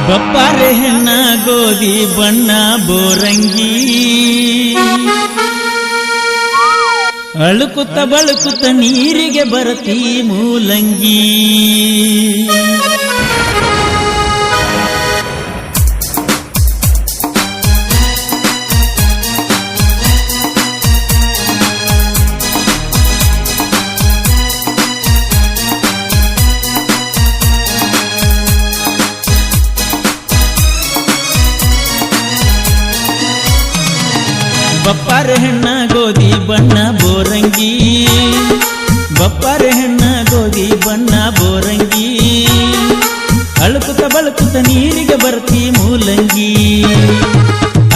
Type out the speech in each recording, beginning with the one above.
ಬಪ್ಪಾರೆ ಹೆಣ್ಣ ಗೋಧಿ ಬಣ್ಣ ಬೋರಂಗಿ ಅಳುಕುತ್ತ ಬಳುಕುತ್ತ ನೀರಿಗೆ ಬರತಿ ಮೂಲಂಗಿ ಬಪ್ಪಾರೆ ಹೆಣ್ಣ ಗೋಧಿ ಬಣ್ಣ ಬೋರಂಗಿ ಬಪ್ಪಾರೆ ಹೆಣ್ಣ ಗೋಧಿ ಬಣ್ಣ ಬೋರಂಗಿ ಅಳುಕುತ್ತ ಬಳುಕುತ್ತ ನೀರಿಗೆ ಬರ್ತಿ ಮೂಲಂಗಿ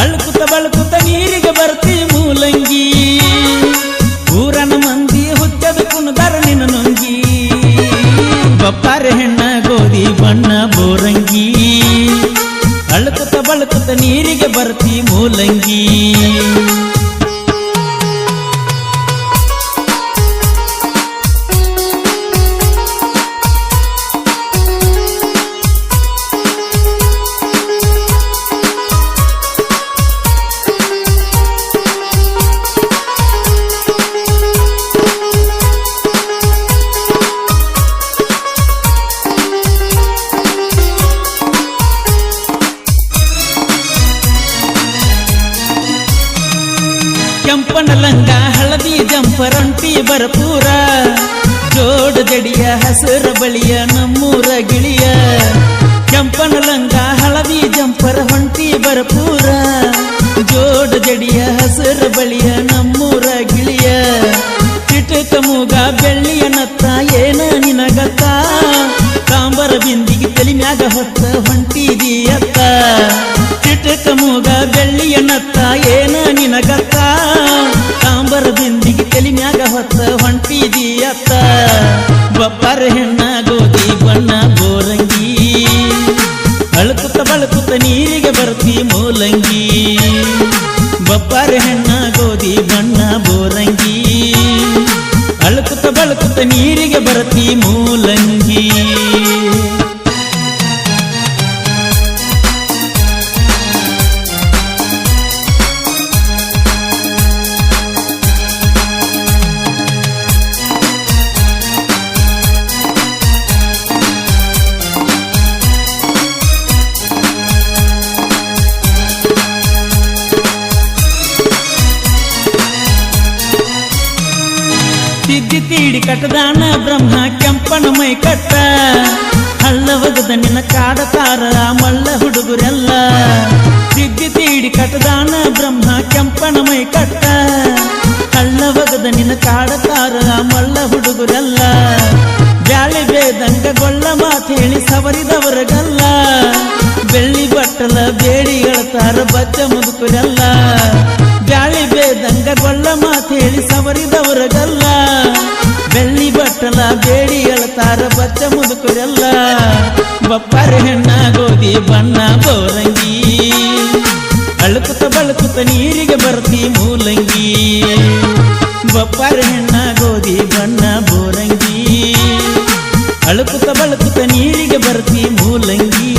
ಅಳುಕುತ್ತ ಬಳುಕುತ್ತ ನೀರಿಗೆ ಬರ್ತಿ ಮೂಲಂಗಿ ಊರನ ಮಂದಿ ಹುಚ್ಚದ ಕುಣದಾರ ನಿನ್ನ ನುಂಗಿ ಬಪ್ಪಾರೆ ಹೆಣ್ಣ ಗೋಧಿ ಬಣ್ಣ ಬೋರಂಗಿ ಅಳುಕುತ್ತ ಬಳುಕುತ್ತ ನೀರಿಗೆ ಬರ್ತಿ ಮೂಲಂಗಿ ಕೆಂಪನ ಲಂಗ ಹಳದಿ ಜಂಪರಂಟಿ ಬರಪೂರ ಜೋಡ ಜಡಿಯ ಹಸರ ಬಳಿಯ ನಮ್ಮೂರ ಗಿಳಿಯ ಕೆಂಪನ ಲಂಗ ಹಳದಿ ಜಂಪರ ಹೊಂಟಿ ಬರಪೂರ ಜೋಡ ಜಡಿಯ ಹಸರ ಬಳಿಯ ನಮ್ಮೂರ ಗಿಳಿಯ ಚಿಟಕ ಮೂಗ ಬೆಳ್ಳಿಯ ನತ್ತ ಏನ ನಿನಗತ್ತ ಕಾಂಬರ ಬಿಂದಿಗೆ ತಲಿ ಮ್ಯಾಗ ಹೊತ್ತ ಹೊಂಟಿದೀಯತ್ತ ಚಿಟಕ ಮೂಗ ಬೆಳ್ಳಿಯ ನತ್ತ ಏನ ನಿನಗತ್ತ ಕಾಂಬರ ಬಿಂದಿಗೆ ತಲಿ ಮ್ಯಾಗ ಹೊತ್ತ ಹೊಂಟಿದೀಯತ್ತ ಬಪ್ಪಾರೆ ಹೆಣ್ಣ ಗೋಧಿ ಬಣ್ಣ ಬೋರಂಗಿ ಅಳುಕುತ್ತ ಬಳುಕುತ್ತ ನೀರಿಗೆ ಬರ್ತಿ ಮೂಲಂಗಿ ಬಪ್ಪಾರೆ ಹೆಣ್ಣ ಗೋಧಿ ಬಣ್ಣ ಬೋರಂಗಿ ಅಳುಕುತ್ತ ಬಳುಕುತ್ತ ನೀರಿಗೆ ಬರ್ತಿ ಮೂಲಂಗಿ ತಿದ್ದಿ ತೀಡಿ ಕಟ್ಟದಾನ ಬ್ರಹ್ಮ ಕೆಂಪನ ಮೈ ಕಟ್ಟ ಹಳ್ಳವಗದ ನಿನ್ನ ಕಾಡತಾರ ಮಳ್ಳ ಹುಡುಗರೆಲ್ಲ ತಿದ್ದಿ ತೀಡಿ ಕಟ್ಟದಾನ ಬ್ರಹ್ಮ ಕೆಂಪನ ಮೈ ಕಟ್ಟ ಹಳ್ಳವಗದ ನಿನ್ನ ಕಾಡತಾರ ಮಳ್ಳ ಹುಡುಗರೆಲ್ಲ ಬ್ಯಾಳಿ ಬೇದಂಗ ಗೊಳ್ಳ ಮಾತು ಹೇಳಿ ಸವರಿದವರಗಲ್ಲ ಬೆಳ್ಳಿ ಬಟ್ಟಲ ಬೇಡಿ ಹೇಳ್ತಾರ ಬಚ್ಚ ಮುದುಕರೆಲ್ಲ ಬ್ಯಾಳಿ ಬೇದಂಗ ಗೊಳ್ಳ ಮಾತು ಹೇಳಿ ಸವರಿದವರಗಲ್ಲ ಬೆಳ್ಳಿ ಬಟ್ಟಲ ಬೇಡಿ ಹೇಳ್ತಾರ ಬಚ್ಚ ಮುದುಕರೆಲ್ಲ ಬಪ್ಪಾರೆ ಹೆಣ್ಣ ಗೋಧಿ ಬಣ್ಣ ಬೋರಂಗಿ ಅಳುಕುತ್ತ ಬಳುಕುತ್ತ ನೀರಿಗೆ ಬರ್ತಿ ಮೂಲಂಗಿ ಬಪ್ಪಾರೆ ಹೆಣ್ಣ ಗೋಧಿ ಬಣ್ಣ ಬೋರಂಗಿ ಅಳುಕುತ್ತ ಬಳುಕುತ್ತ ನೀರಿಗೆ ಬರ್ತಿ ಮೂಲಂಗಿ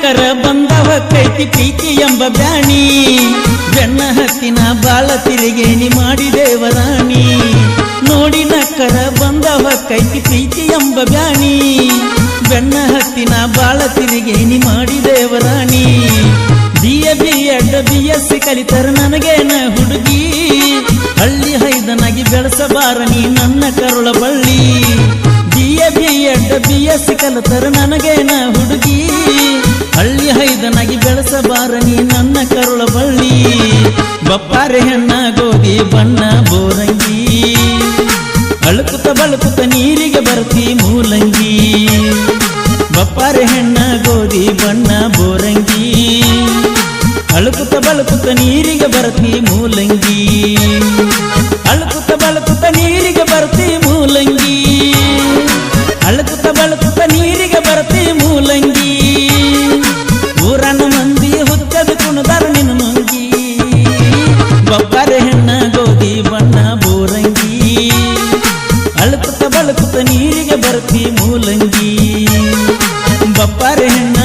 ಕರ ಬಂದವ ಕೈತಿ ಪ್ರೀತಿ ಎಂಬ ಬ್ಯಾಣಿ ಬೆನ್ನ ಹತ್ತಿನ ಬಾಳ ತಿರುಗೇಣಿ ಮಾಡಿ ದೇವರಾಣಿ ನೋಡಿ ನಕ್ಕರ ಬಂದವ ಕೈತಿ ಪ್ರೀತಿ ಎಂಬ ಬ್ಯಾಣಿ ಬೆನ್ನ ಹತ್ತಿನ ಬಾಳ ತಿರುಗೇಣಿ ಮಾಡಿ ದೇವರಾಣಿ BS ಕಲಿತರ ನನಗೇನ ಹುಡುಗಿ ಹಳ್ಳಿ ಹೈದನಾಗಿ ಬೆಳೆಸಬಾರ ನೀ ನನ್ನ ಕರುಳ ಬಳ್ಳಿ BS ಕಲಿತರ ನನಗೇನ ಹುಡುಗಿ ಹಳ್ಳಿ ಹೈದನಾಗಿ ಬೆಳೆಸಬಾರ ನೀ ನನ್ನ ಕರುಳ ಬಳ್ಳಿ ಬಪ್ಪಾರೆ ಹೆಣ್ಣ ಗೋಧಿ ಬಣ್ಣ ಬೋರಂಗಿ ಅಳುಕುತ್ತ ಬಳುಕುತ್ತ ನೀರಿಗೆ ಬರ್ತಿ ಮೂಲಂಗಿ ಬಪ್ಪಾರೆ ಹೆಣ್ಣ ಬಣ್ಣ ಬೋರಂಗಿ ಅಳುಕುತ್ತ ಬಳುಕುತ್ತ ನೀರಿಗೆ ಬರ್ತಿ ಮೂಲಂಗಿ ಅಳುಕುತ್ತ ಬಳುಕುತ್ತ ನೀರಿಗೆ ಬರ್ತಿ ಮೂಲಂಗಿ ಅಳುಕುತ್ತ ಬಳುಕುತ್ತ ನೀರಿಗೆ ಬರ್ತಿ ಮೂಲಂಗಿ ಊರನ ಮಂದಿ ಹುಚ್ಚದ ಕುಣದಾರ ನಿನ್ನ ನುಂಗಿ ಬಬ್ಬಾರೆ ಹೆಣ್ಣ ಗೋಧಿ ಬಣ್ಣ ಬೋರಂಗಿ ಅಳುಕುತ್ತ ಬಳುಕುತ್ತ ನೀರಿಗೆ ಬರ್ತಿ ಮೂಲಂಗಿ ಬಬ್ಬಾರೆ ಹೆಣ್ಣ